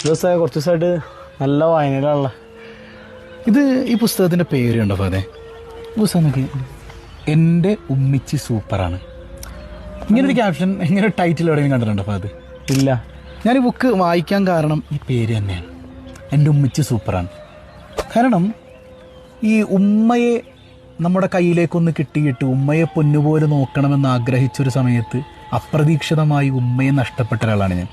ദിവസമായി കുറച്ച് ദിവസമായിട്ട് നല്ല വായനയിലുള്ള ഇത് ഈ പുസ്തകത്തിൻ്റെ പേര് കണ്ടോ അതെ പുസ്തകം നോക്കി, എൻ്റെ ഉമ്മിച്ചി സൂപ്പറാണ്. ഇങ്ങനൊരു ക്യാപ്ഷൻ, ഇങ്ങനെ ടൈറ്റിൽ എവിടെയെങ്കിലും കണ്ടിട്ടുണ്ടോ അപ്പോൾ അത്? ഇല്ല. ഞാൻ ഈ ബുക്ക് വായിക്കാൻ കാരണം ഈ പേര് തന്നെയാണ്, എൻ്റെ ഉമ്മിച്ചി സൂപ്പറാണ്. കാരണം ഈ ഉമ്മയെ നമ്മുടെ കയ്യിലേക്കൊന്ന് കിട്ടിയിട്ട് ഉമ്മയെ പൊന്നുപോലെ നോക്കണമെന്ന് ആഗ്രഹിച്ചൊരു സമയത്ത് അപ്രതീക്ഷിതമായി ഉമ്മയെ നഷ്ടപ്പെട്ട ഒരാളാണ് ഞാൻ.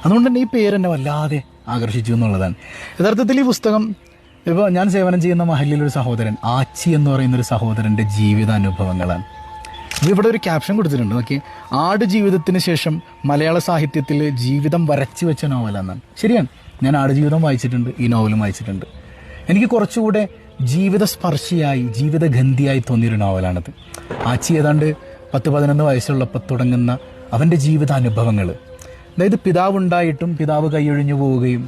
അതുകൊണ്ട് തന്നെ ഈ പേര് എന്നെ വല്ലാതെ ആകർഷിച്ചു എന്നുള്ളതാണ്. യഥാർത്ഥത്തിൽ ഈ പുസ്തകം ഇപ്പോൾ ഞാൻ സേവനം ചെയ്യുന്ന മഹല്ലിലൊരു സഹോദരൻ ആച്ചി എന്ന് പറയുന്നൊരു സഹോദരൻ്റെ ജീവിതാനുഭവങ്ങളാണ്. ഇവിടെ ഒരു ക്യാപ്ഷൻ കൊടുത്തിട്ടുണ്ട് നോക്കി, ആട് ജീവിതത്തിന് ശേഷം മലയാള സാഹിത്യത്തിൽ ജീവിതം വരച്ചു വെച്ച നോവലാണെന്നാണ്. ശരിയാണ്, ഞാൻ ആടുജീവിതം വായിച്ചിട്ടുണ്ട്, ഈ നോവലും വായിച്ചിട്ടുണ്ട്. എനിക്ക് കുറച്ചുകൂടെ ജീവിതസ്പർശിയായി ജീവിതഗന്ധിയായി തോന്നിയൊരു നോവലാണത്. ആച്ചി ഏതാണ്ട് 10-11 വയസ്സുള്ളപ്പോൾ തുടങ്ങുന്ന അവൻ്റെ ജീവിതാനുഭവങ്ങൾ, അതായത് പിതാവുണ്ടായിട്ടും പിതാവ് കൈയൊഴിഞ്ഞു പോവുകയും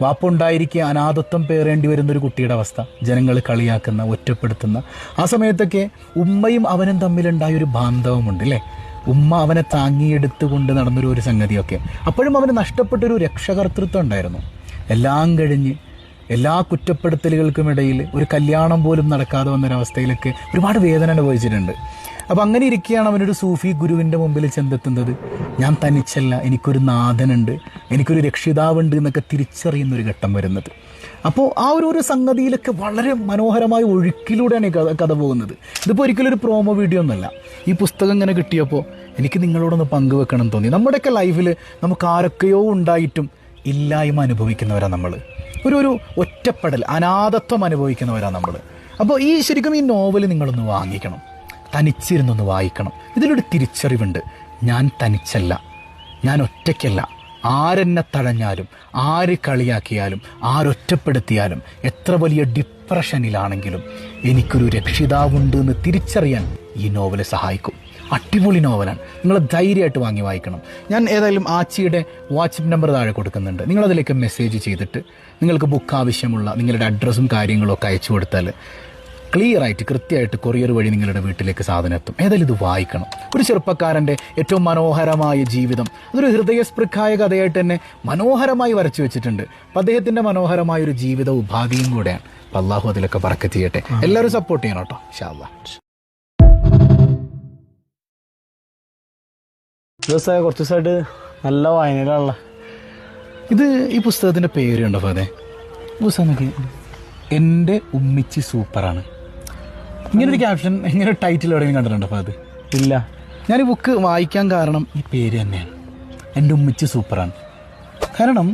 വാപ്പുണ്ടായിരിക്കെ അനാഥത്വം പേറേണ്ടി വരുന്നൊരു കുട്ടിയുടെ അവസ്ഥ, ജനങ്ങൾ കളിയാക്കുന്ന, ഒറ്റപ്പെടുത്തുന്ന ആ സമയത്തൊക്കെ ഉമ്മയും അവനും തമ്മിലുണ്ടായൊരു ബാന്ധവമുണ്ട് അല്ലേ. ഉമ്മ അവനെ താങ്ങിയെടുത്ത് കൊണ്ട് നടന്നൊരു സംഗതിയൊക്കെ. അപ്പോഴും അവന് നഷ്ടപ്പെട്ടൊരു രക്ഷകർത്തൃത്വം ഉണ്ടായിരുന്നു. എല്ലാം കഴിഞ്ഞ് എല്ലാ കുറ്റപ്പെടുത്തലുകൾക്കുമിടയിൽ ഒരു കല്യാണം പോലും നടക്കാതെ വന്നൊരവസ്ഥയിലൊക്കെ ഒരുപാട് വേദന അനുഭവിച്ചിട്ടുണ്ട്. അപ്പം അങ്ങനെ ഇരിക്കുകയാണ് അവനൊരു സൂഫി ഗുരുവിൻ്റെ മുമ്പിൽ ചെന്നെത്തുന്നത്. ഞാൻ തനിച്ചല്ല, എനിക്കൊരു നാഥനുണ്ട്, എനിക്കൊരു രക്ഷിതാവുണ്ട് എന്നൊക്കെ തിരിച്ചറിയുന്നൊരു ഘട്ടം വരുന്നത്. അപ്പോൾ ആ ഒരു സംഗതിയിലൊക്കെ വളരെ മനോഹരമായ ഒഴുക്കിലൂടെയാണ് ഈ കഥ പോകുന്നത്. ഇതിപ്പോൾ ഒരിക്കലും ഒരു പ്രോമോ വീഡിയോ ഒന്നുമല്ല. ഈ പുസ്തകം ഇങ്ങനെ കിട്ടിയപ്പോൾ എനിക്ക് നിങ്ങളോടൊന്ന് പങ്കുവെക്കണം തോന്നി. നമ്മുടെയൊക്കെ ലൈഫിൽ നമുക്ക് ആരൊക്കെയോ ഉണ്ടായിട്ടും ഇല്ലായ്മ അനുഭവിക്കുന്നവരാണ് നമ്മൾ. ഒരു ഒറ്റപ്പെടൽ, അനാഥത്വം അനുഭവിക്കുന്നവരാണ് നമ്മൾ. അപ്പോൾ ശരിക്കും ഈ നോവൽ നിങ്ങളൊന്ന് വാങ്ങിക്കണം, തനിച്ചിരുന്നൊന്ന് വായിക്കണം. ഇതിലൊരു തിരിച്ചറിവുണ്ട്, ഞാൻ തനിച്ചല്ല, ഞാൻ ഒറ്റയ്ക്കല്ല. ആരെന്നെ തഴഞ്ഞാലും, ആര് കളിയാക്കിയാലും, ആരൊറ്റപ്പെടുത്തിയാലും, എത്ര വലിയ ഡിപ്രഷനിലാണെങ്കിലും എനിക്കൊരു രക്ഷിതാവുണ്ട് എന്ന് തിരിച്ചറിയാൻ ഈ നോവൽ സഹായിക്കും. അടിപൊളി നോവലാണ്, നിങ്ങൾ ധൈര്യമായിട്ട് വാങ്ങി വായിക്കണം. ഞാൻ ഏതായാലും ആച്ചിയുടെ വാട്സപ്പ് നമ്പർ താഴെ കൊടുക്കുന്നുണ്ട്. നിങ്ങളതിലേക്ക് മെസ്സേജ് ചെയ്തിട്ട് നിങ്ങൾക്ക് ബുക്ക് ആവശ്യമുള്ള നിങ്ങളുടെ അഡ്രസ്സും കാര്യങ്ങളൊക്കെ അയച്ചു കൊടുത്താൽ ക്ലിയറായിട്ട് കൃത്യമായിട്ട് കൊറിയർ വഴി നിങ്ങളുടെ വീട്ടിലേക്ക് സാധനം എത്തും. ഏതായാലും ഇത് വായിക്കണം. ഒരു ചെറുപ്പക്കാരൻ്റെ ഏറ്റവും മനോഹരമായ ജീവിതം, അതൊരു ഹൃദയസ്പൃക്കായ കഥയായിട്ട് തന്നെ മനോഹരമായി വരച്ചു വെച്ചിട്ടുണ്ട്. അപ്പം അദ്ദേഹത്തിൻ്റെ മനോഹരമായൊരു ജീവിത ഉപാധിയും കൂടെയാണ്. അപ്പം അള്ളാഹു അതിലൊക്കെ ബറക്കത്ത് ചെയ്യട്ടെ. എല്ലാവരും സപ്പോർട്ട് ചെയ്യണം കേട്ടോ, ഇൻഷാ അല്ലാഹ്. ദിവസമായി കുറച്ച് ദിവസമായിട്ട് നല്ല വായനയിലുള്ള ഇത് ഈ പുസ്തകത്തിൻ്റെ പേര് കണ്ടോ അതെ പുസ്തകം നോക്കി, എൻ്റെ ഉമ്മിച്ചി സൂപ്പറാണ്. ഇങ്ങനൊരു ക്യാപ്ഷൻ, ഇങ്ങനെ ടൈറ്റിൽ എവിടെയെങ്കിലും കണ്ടിട്ടുണ്ടോ അപ്പോൾ അത്? ഇല്ല. ഞാൻ ഈ ബുക്ക് വായിക്കാൻ കാരണം ഈ പേര് തന്നെയാണ്, എൻ്റെ ഉമ്മിച്ചി സൂപ്പറാണ്. കാരണം